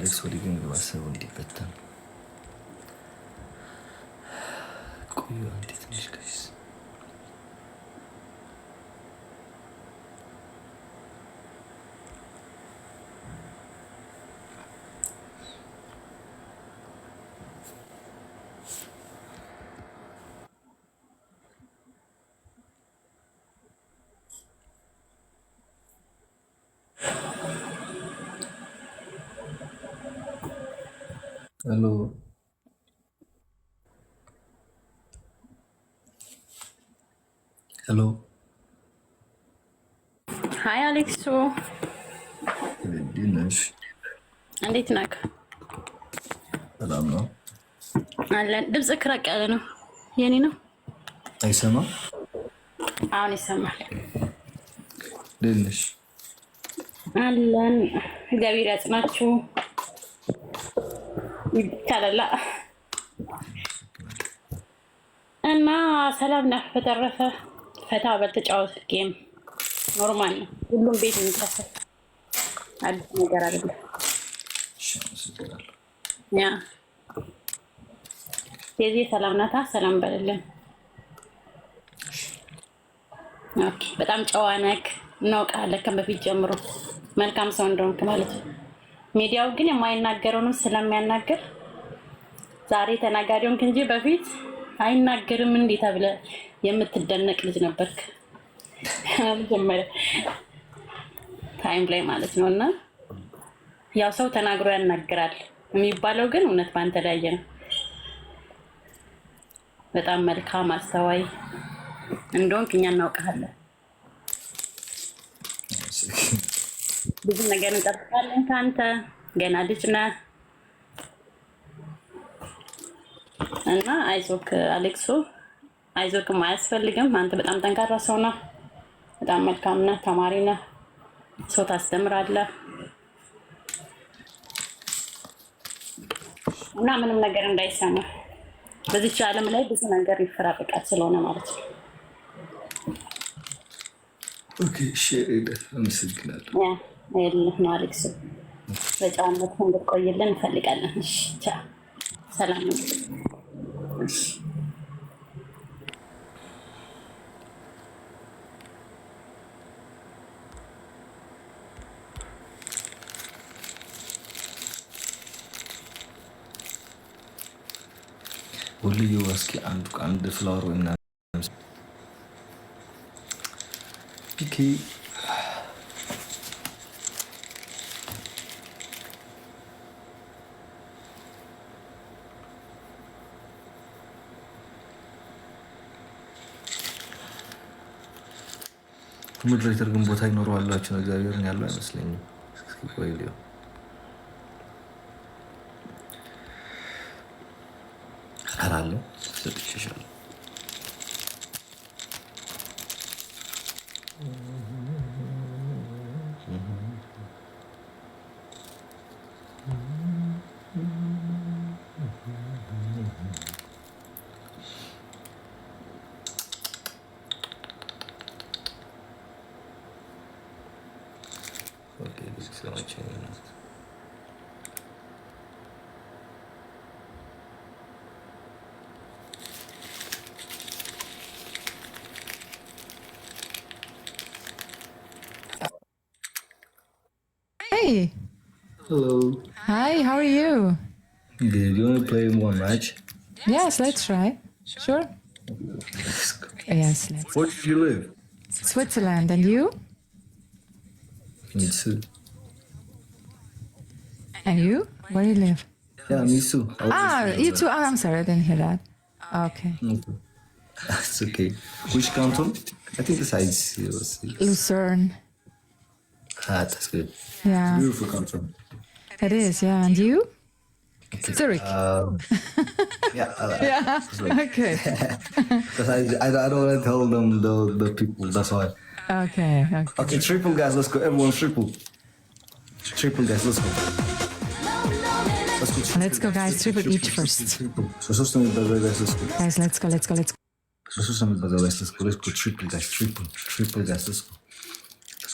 አሌክስ ወደ ግን ግባሰቡ እንዲፈታ ቆዩ። አንዴ ትንሽ ጋይስ ሄሎ ሄሎ ሀይ አሌክሱ፣ እንዴት ነሽ? እንዴት ነህ? ሰላም ነው አለን። ድምፅ ክራቅ ያለ ነው። የኔ ነው አይሰማም? አሁን ይሰማል። እንዴት ነሽ? አለን። እግዚአብሔር ያጽናችሁ። ይቻላል እና ሰላም ነህ? በተረፈ ፈታ በተጫወት ጌም ኖርማል ነው። ሁሉም ቤት የሚከሰት አዲስ ነገር አይደለም። ያ የዚህ ሰላም ናታ። ሰላም በልልን። ኦኬ። በጣም ጨዋ ነክ እናውቃለን ከበፊት ጀምሮ መልካም ሰው እንደሆንክ ማለት ነው። ሚዲያው ግን የማይናገረውንም ስለሚያናገር ዛሬ ተናጋሪውን እንጂ በፊት አይናገርም እንዴ ተብለ የምትደነቅ ልጅ ነበርክ መጀመሪያ ታይም ላይ ማለት ነው። እና ያው ሰው ተናግሮ ያናግራል የሚባለው ግን እውነት ባንተ ላይ ነው። በጣም መልካም አስተዋይ እንደሆንክ እኛ እናውቃለን። ብዙ ነገር እንጠብቃለን ካንተ። ገና ልጅ ነህ እና አይዞክ አሌክሶ፣ አይዞክም አያስፈልግም። አንተ በጣም ጠንካራ ሰው ነህ። በጣም መልካም ነህ። ተማሪ ነህ። ሰው ታስተምራለህ እና ምንም ነገር እንዳይሰማ በዚች ዓለም ላይ ብዙ ነገር ይፈራረቃል ስለሆነ ማለት ነው። ኦኬ እሺ፣ አመሰግናለሁ። ይኸውልህ ነው አሌክሶ፣ በጨዋነት እንድትቆይልን እንፈልጋለን። እሺ፣ ቻው፣ ሰላም ነው። እሺ ሁልዩ እስኪ አንድ ፍላወር ወይ ምናምን ፒኬ ሞዴሬተር ግን ቦታ ይኖረዋላችሁ ነው። እግዚአብሔርን ያለው አይመስለኝም። እስኪ ቆይ ሊዮ አራለሁ ሰጥቼሻለሁ። ኦኬ ዲስክሪፕሽን Hey. Hello. Hi, how are you? Good. You want to play one match? Yes, let's try. Sure. Yes, let's. Where did you live? Switzerland, and you? Me too. And you? Where do you live? Yeah, me too. You too. Oh, I'm sorry, I didn't hear that. Okay. It's okay. Which canton? I think the size was. Lucerne. That's good. Yeah. Beautiful canton. It is, yeah. And you? Okay. Zurich. Yeah. Yeah. Okay. Because I don't want to tell them the people. That's why. Okay. Okay, triple guys, let's go. Everyone triple. Triple guys, let's go. Let's go, guys. Triple each first. Triple. So guys, let's go. Guys, let's go. Let's go triple guys. Triple guys, let's go.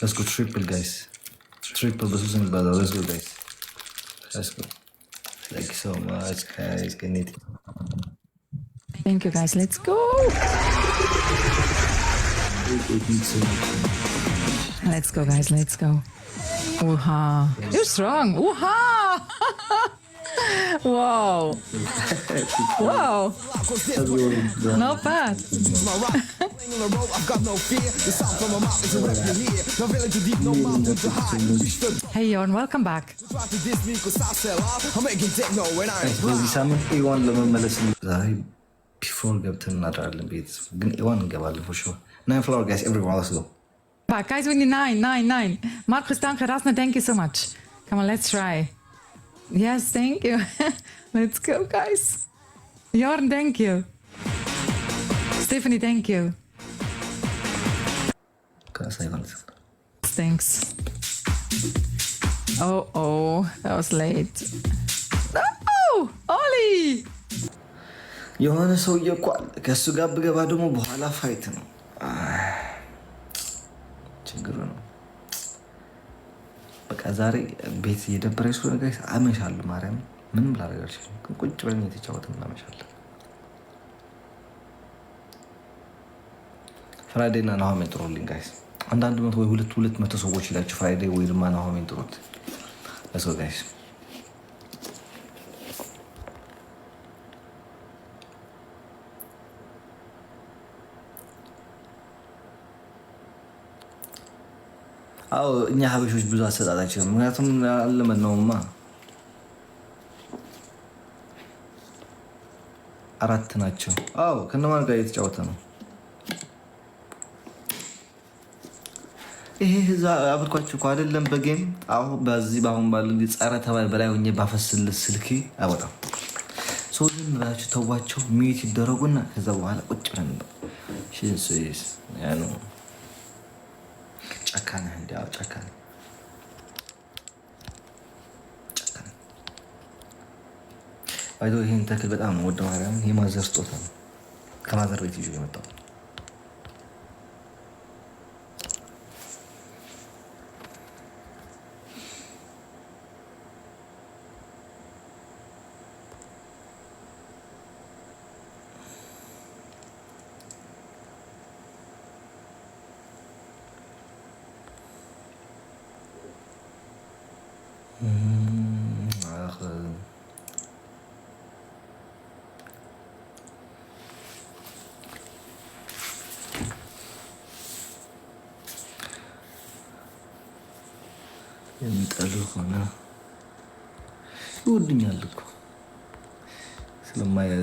Let's go triple guys. Triple, let's go guys. Let's go. Thank you so much, guys. Thank you, guys. Let's go. Let's go, guys. Let's go. Ooh-ha. You're strong. Ooh-ha. Wow. Wow. Not bad. Hey, Jorn, welcome back. በዚህ ሳምንት ኢዋን ለመመለስ ዛሬ ቢፎር ገብተን እናድራለን። ቤት ግን ኢዋን እንገባለን ፎር ሹር። 9 floor guys, everyone, let's go. Back, guys, we need 9. Marcus, danke. Rasna, thank you so much. Come on, let's try. Yes, thank you. Let's go, guys. Jorn, thank you. Stephanie, thank you. Thanks. Oh, that was late. No! Ollie! የሆነ ሰውዬ እኮ ከእሱ ጋር ብገባ ደግሞ በኋላ ፋይት ነው ችግሩ ነው። በቃ ዛሬ ቤት እየደበረኝ ስለሆነ ጋይስ አመሻለሁ። ማርያም ምንም ላደርግ አልችልም። ግን ቁጭ ብለን እየተጫወትን እናመሻለን። ፍራይዴ እና ናሆሜን ጥሩልኝ ጋይስ። አንዳንድ መቶ ወይ ሁለት መቶ ሰዎች ይላችሁ ፍራይዴ ወይ ድማ ናሆሜን ጥሩት። ለሶ ጋይስ አዎ እኛ ሀበሾች ብዙ አሰጣጣቸው ምክንያቱም አለመነውማ 4 ናቸው። አዎ ከነማን ጋር እየተጫወተ ነው? ይሄ ህዛ አብርኳችሁ እኮ አይደለም በጌም አሁን በዚህ ባሁን ባለ ጸረ ተባይ በላይ ሆኜ ባፈስልስ ስልክ አይወጣም። ሶልን ብላችሁ ተዋቸው ሚዩት ይደረጉና ከዛ በኋላ ቁጭ ብለን ሽንስስ ያኑ ጫካና እንዲያው ጫካና አይዶ ይሄን ተክል በጣም ነው ወደ ማርያም የማዘር ስጦታ ነው። ከማዘር ቤት ይዤ የመጣው የሚጠሉ ሆነ ይወዱኛል እኮ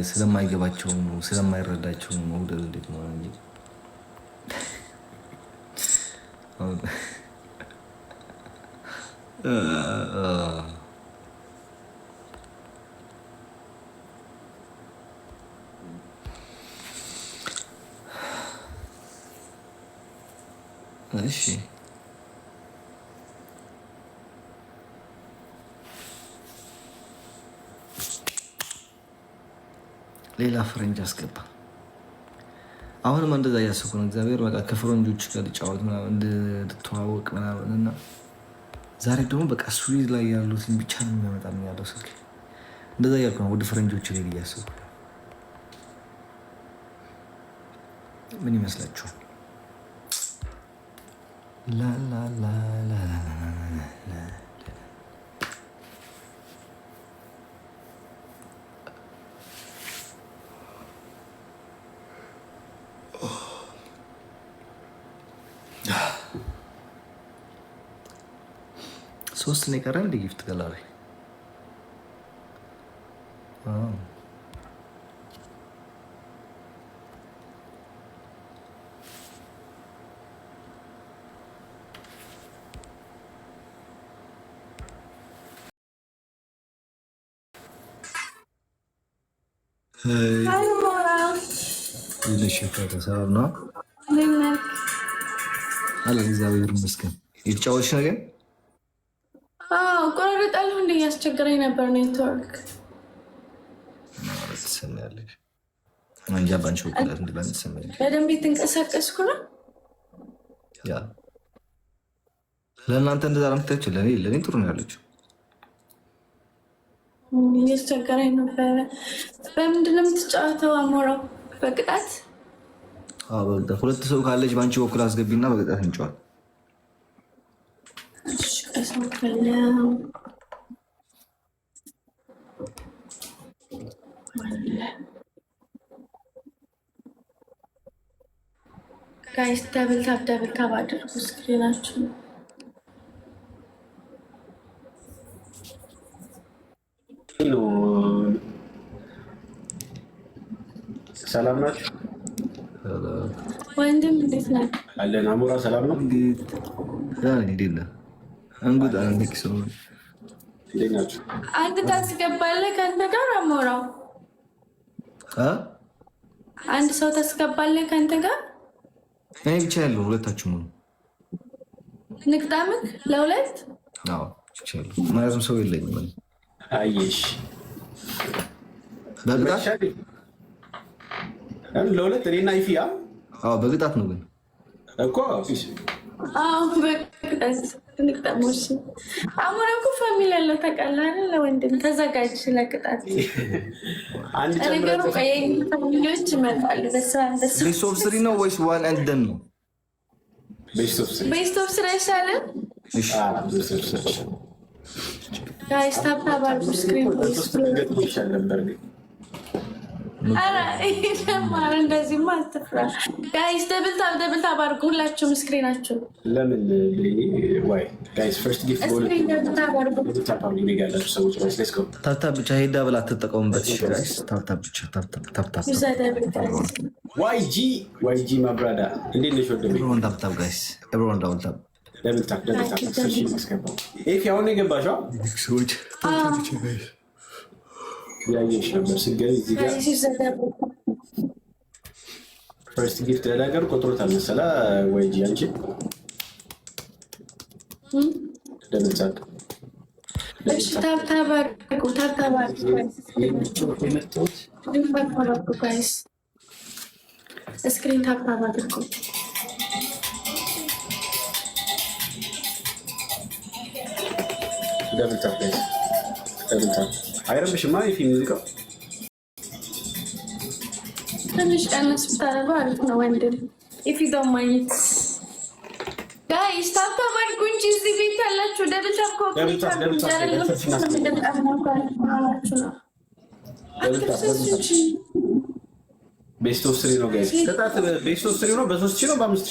ስለማይገባቸው ነው ስለማይረዳቸው ነው። መውደድ እንዴት ነው እንጂ እሺ ሌላ ፍሬንጅ አስገባ። አሁንም እንደዛ እያሰብኩ ነው። እግዚአብሔር በቃ ከፍሬንጆች ጋር ሊጫወት ምናምን እንድትዋወቅ ምናምን እና ዛሬ ደግሞ በቃ ስዊዝ ላይ ያሉትን ብቻ ነው የሚያመጣልኝ ያለው ስልክ። እንደዛ እያልኩ ነው ወደ ፍሬንጆች ላይ እያሰብኩ። ምን ይመስላችኋል? ላላላላ ሶስት ነው የቀረን እንደ ጊፍት ገላሪ ሰላም ነው አለ። እግዚአብሔር ይመስገን። የተጫወትሽ ነገር ቆራረጣለሁ እንደ እያስቸገረኝ ነበር ኔትወርክ ማለት ትሰማያለሽ። አንጃ ባንቺ ወቅላት እንደባን ትሰማያለሽ። በደንብ የተንቀሳቀስኩ ነው። ያ ለእናንተ እንደዛ ለምታችሁ ለኔ ጥሩ ነው ያለችው። እያስቸገረኝ ነበረ። በምንድን ነው የምትጫወተው አሞራው? በቅጣት? አዎ በቅጣት። ሁለት ሰው ካለች በአንቺ በኩል አስገቢና በቅጣት እንጫወት። እሺ ቀሰም ከለው ጋይስ ደብል ታብ አድርጉ ስክሪናችሁ። ሰላም ናችሁ? ወንድም እንዴት ነህ? አለን። አሞራ ሰላም ነው? እንዴት ነህ? እንጉድ አንዴክ ሰው እንዴት ናችሁ? አንድ ታስገባለህ ከአንተ ጋር አሞራው? አንድ ሰው ታስገባለህ ከአንተ ጋር? እኔ ብቻ ያለው ሁለታችሁ ነው። ንቅጣምክ ለሁለት? አዎ ይቻላል። ማለትም ሰው የለኝም ማለት አየሽ። በቅጣት ለሁለት እኔና ይፊያ? አዎ በቅጣት ነው ግን እኮ አዎ በቅጣት ንቅጣሞሽ። አሞራው እኮ ፋሚሊ ያለው ታውቃለህ አይደል? ወንድም ተዘጋጅ ለቅጣት። አንድ ነገሩ ፋሚሊዎች ይመጣሉ። ቤስት ኦፍ ስሪ ነው ወይስ ዋን ኤንድ ደን ነው? ቤስት ኦፍ ስሪ ይሻላል። እሺ ጋይስ ታፕ አድርጉ ስክሪን ይሻል ነበር ግን ማር እንደዚህማ አትፍራ። ጋይስ ደብል ታብ አድርጉ ሁላችሁም ስክሪናችሁ። ለምን ወይ ጋይስ ፈርስት ጊፍት ታፕታፕ ብቻ ሄዳ ብላ አትጠቀሙበት። እሺ ጋይስ ታፕታፕ ብቻ ታፕታፕ ዋይጂ ማብራዳ እንዴት ነሽ ወንድሜ? ኤቭሪዋን ታፕታፕ ጋይስ ኤቭሪዋን ዳብል ታፕ ደብል ታፕ ማስገባው። ኤፍ ያው ነው የገባሽው? ሰዎች ያየሽ ነበር ስገኝ እዚህ ጋር ፈርስት ጊፍት ለነገር ቆጥሮታል መሰላ ወይጂ አንቺ ደምጻት እሺ ታፕታፕ አድርጉ ጋይስ ስክሪን ታፕታፕ አድርጉ። ደምጻት አይረብሽማ የፊልም ሙዚቃው ትንሽ ቀነስ ብታደርገው አሪፍ ነው ወንድም። if you don't mind ጋይስ ታፕታፕ አድርጉ እንጂ እዚህ ቤት ያላችሁ ደብል ታፕ ቤስት ኦፍ ስሪ ነው ጋይስ። ቅጣት ቤስት ኦፍ ስሪ ነው። በ3 ሺህ ነው በ5 ሺህ